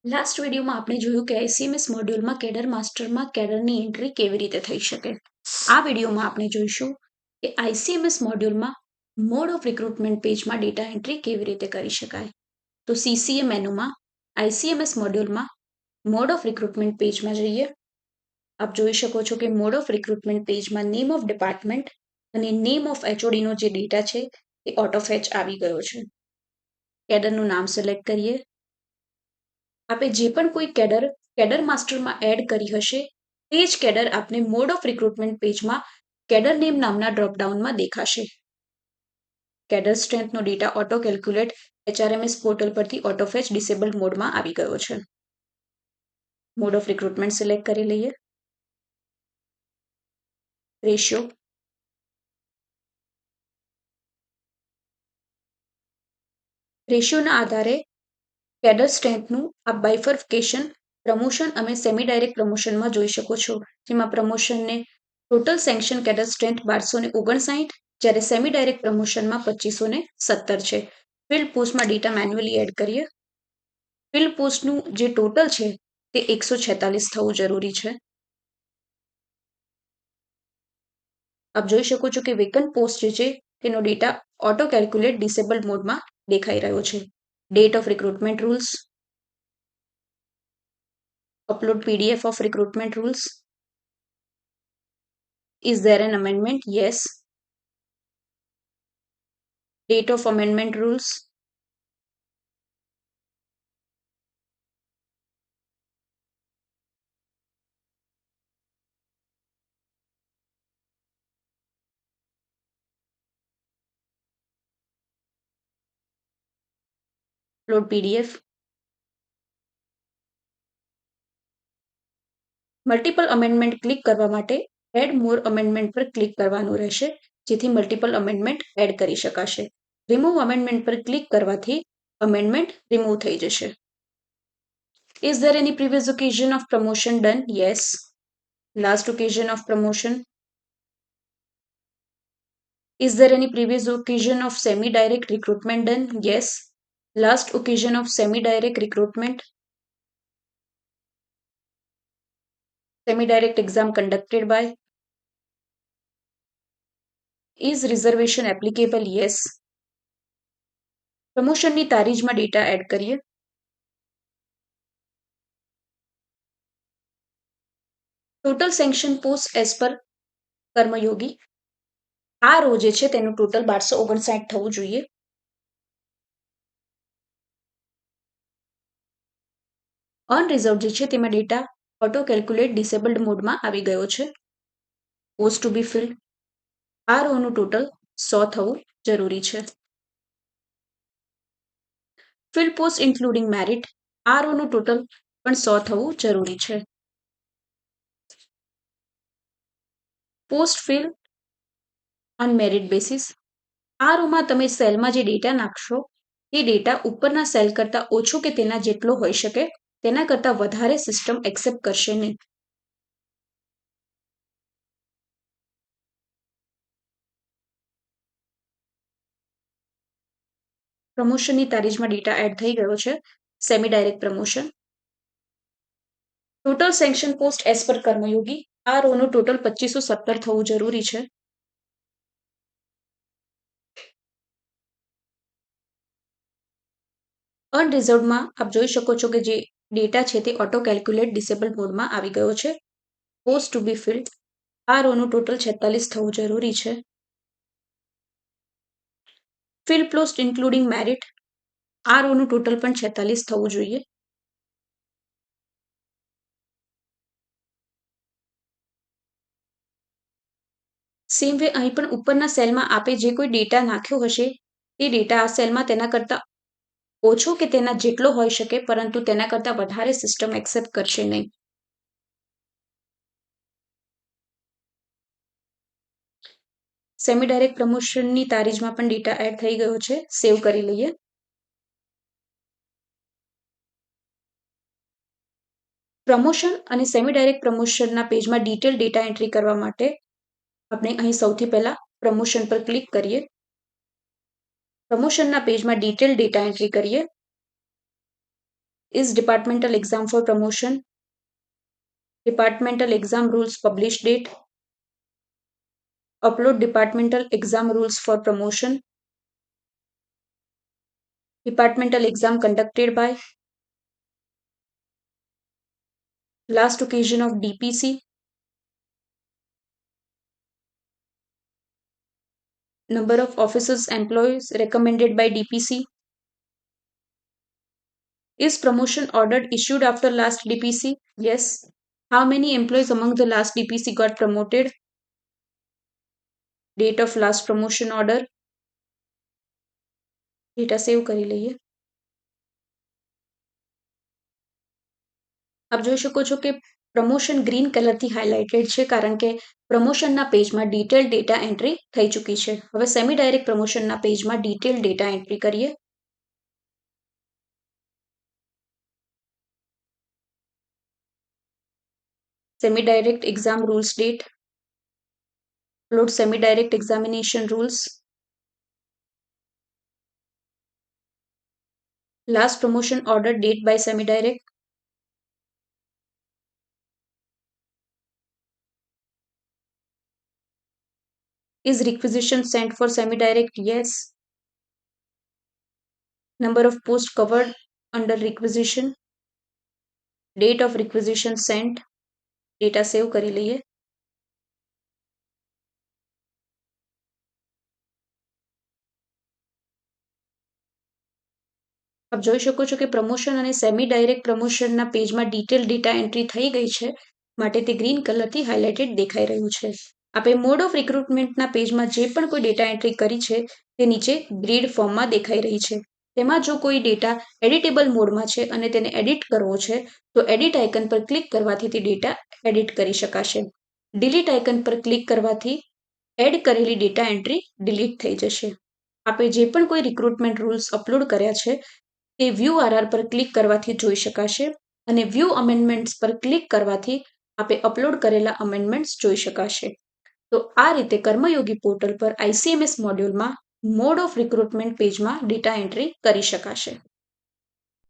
Last વિડીયોમાં આપણે જોયું કે આઈસીએમએસ મોડ્યુલમાં કેડર માસ્ટરમાં કેડરની એન્ટ્રી કેવી રીતે થઈ શકે. આ વિડીયોમાં આપણે જોઈશું કે આઈસીએમએસ મોડ્યુલમાં મોડ ઓફ રિક્રુટમેન્ટ પેજમાં ડેટા એન્ટ્રી કેવી રીતે કરી શકાય. તો સીસીએ મેનુમાં આઈસીએમએસ મોડ્યુલમાં મોડ ઓફ રિક્રુટમેન્ટ પેજમાં જઈએ. આપ જોઈ શકો છો કે મોડ ઓફ રિક્રુટમેન્ટ પેજમાં નેમ ઓફ ડિપાર્ટમેન્ટ અને નેમ ઓફ એચઓડીનો જે ડેટા છે એ ઓટો ફેચ આવી ગયો છે. કેડરનું નામ સિલેક્ટ કરીએ. આપણે જે પણ કોઈ કેડર માસ્ટરમાં એડ કરી હશે તે જ કેડર આપને મોડ ઓફ રિક્રુટમેન્ટ પેજમાં કેડર નેમ નામના ડ્રોપડાઉનમાં દેખાશે. કેડર સ્ટ્રેન્થનો data auto calculate HRMS portal પરથી ઓટો ફેચ ડિસેબલ મોડમાં આવી ગયો છે. મોડ ઓફ રિક્રુટમેન્ટ સિલેક્ટ કરી લઈએ. રેશિયો રેશિયોના આધારે કેડર સ્ટ્રેન્થનું આ બાયફર્કેશન પ્રમોશન અને સેમી ડાયરેક્ટ પ્રમોશનમાં જોઈ શકો છો. જેમાં પ્રમોશનને ટોટલ સેન્કશન કેડર સ્ટ્રેન્થ 1259, જ્યારે સેમી ડાયરેક્ટ પ્રમોશનમાં 2517 છે. ફિલ્ડ પોસ્ટમાં ડેટા મેન્યુઅલી એડ કરીએ. ફિલ્ડ પોસ્ટનું જે ટોટલ છે તે 146 થવું જરૂરી છે. આપ જોઈ શકો છો કે વેકન્ટ પોસ્ટ જે છે તેનો ડેટા ઓટો કેલ્ક્યુલેટ ડિસેબલ્ડ મોડમાં દેખાઈ રહ્યો છે. Date of recruitment rules, upload PDF of recruitment rules. Is there an amendment? Yes. Date of amendment rules. Upload PDF. Multiple amendment click કરવા માટે એડ મોર અમેન્ડમેન્ટ પર ક્લિક કરવાનું રહેશે, જેથી મલ્ટિપલ અમેન્ડમેન્ટ એડ કરી શકાશે. રિમૂવ અમેન્ડમેન્ટ પર click કરવાથી અમેન્ડમેન્ટ રિમૂવ થઈ જશે. Is there any previous occasion of promotion done? Yes. Last occasion of promotion. Is there any previous occasion of semi-direct recruitment done? Yes. Last occasion of semi-direct recruitment. Semi-direct exam conducted by. Is reservation applicable? Yes. પ્રમોશનની તારીખમાં data add કરીએ. Total sanction post as per Karmayogi. આ row જે છે તેનું total 1259 થવું જોઈએ. Unreserved જે છે તેમાં ડેટા ઓટો કેલ્ક્યુલેટ ડિસેબલ્ડ મોડમાં આવી ગયો છે. Post to be filled. આ રોનું ટોટલ 100 થવું જરૂરી છે. Filled post including merit. આ રોનું ટોટલ પણ 100 થવું જરૂરી છે. Post fill on merit basis. આ રોમાં તમે સેલમાં જે ડેટા નાખશો તે ડેટા ઉપરના સેલ કરતાં ઓછો કે તેના જેટલો હોઈ શકે, તેના કરતાં વધારે સિસ્ટમ એક્સેપ્ટ કરશે નહીં. પ્રમોશનની તારીખમાં ડેટા એડ થઈ ગયો છે. Semi direct promotion. Total sanction post as per Karmayogi. આ રોનું ટોટલ 2517 થવું જરૂરી છે. અનરિઝર્વડમાં આપ જોઈ શકો છો કે જે ડેટા છે તે ઓટો કેલ્ક્યુલેટ ડિસેબલ મોડમાં આવી ગયો છે. Post to be filled. આ રોનું ટોટલ 46 થવું જરૂરી છે. Filled post including merit. આ રોનું ટોટલ પણ 46 થવું જોઈએ. સેમ વે અહીં પણ ઉપરના સેલમાં આપે જે કોઈ ડેટા નાખ્યો હશે તે ડેટા આ સેલમાં તેના કરતાં ઓછો કે તેના જેટલો હોઈ શકે, પરંતુ તેના કરતાં વધારે સિસ્ટમ એક્સેપ્ટ કરશે નહીં. સેમી ડાયરેક્ટ પ્રમોશનની તારીખમાં પણ ડેટા એડ થઈ ગયો છે. સેવ કરી લઈએ. પ્રમોશન અને સેમી ડાયરેક્ટ પ્રમોશનના પેજમાં ડિટેલ ડેટા એન્ટ્રી કરવા માટે આપણે અહીં સૌથી પહેલા પ્રમોશન પર ક્લિક કરીએ. પ્રમોશનના પેજમાં ડિટેલ ડેટા એન્ટ્રી કરીએ. Is departmental exam for promotion? Departmental exam rules publish date. Upload departmental exam rules for promotion. Departmental exam conducted by. Last occasion of DPC. Number of officers employees recommended by DPC. Is promotion order issued after last DPC? Yes. How many employees among the last DPC got promoted? Date of last promotion order. Data save કરી લઈએ. આપ જોઈ શકો છો કે promotion green કલરથી highlighted છે કારણ કે પ્રમોશનના પેજમાં ડિટેલ ડેટા એન્ટ્રી થઈ ચૂકી છે. હવે સેમી ડાયરેક્ટ પ્રમોશનના પેજમાં ડિટેલ ડેટા એન્ટ્રી કરીએ. Semi direct exam rules date. Upload semi direct examination rules. Last promotion order date by semi direct. Is requisition sent for semi direct? Yes. Number of posts covered under requisition. Date of requisition sent. Data save કરી લઈએ. આપ જોઈ શકો છો કે promotion અને semi direct પ્રમોશનના પેજમાં detail data entry થઈ ગઈ છે માટે તે ગ્રીન કલરથી હાઇલાઇટેડ દેખાઈ રહ્યું છે. આપણે મોડ ઓફ રિક્રુટમેન્ટના પેજમાં જે પણ કોઈ ડેટા એન્ટ્રી કરી છે તે નીચે ગ્રીડ ફોર્મમાં દેખાઈ રહી છે. તેમાં જો કોઈ ડેટા એડિટેબલ મોડમાં છે અને તેને એડિટ કરવો છે તો એડિટ આઇકન પર ક્લિક કરવાથી તે ડેટા એડિટ કરી શકાશે. ડિલીટ આઇકન પર ક્લિક કરવાથી એડ કરેલી ડેટા એન્ટ્રી ડિલીટ થઈ જશે. આપણે જે પણ કોઈ રિક્રુટમેન્ટ રૂલ્સ અપલોડ કર્યા છે તે વ્યૂ આરઆર પર ક્લિક કરવાથી જોઈ શકાશે અને વ્યૂ અમેન્ડમેન્ટ્સ પર ક્લિક કરવાથી આપણે અપલોડ કરેલા અમેન્ડમેન્ટ્સ જોઈ શકાશે. તો આ રીતે કર્મયોગી પોર્ટલ પર ICMS મોડ્યુલમાં મોડ ઓફ રિક્રુટમેન્ટ પેજમાં ડેટા એન્ટ્રી કરી શકાશે.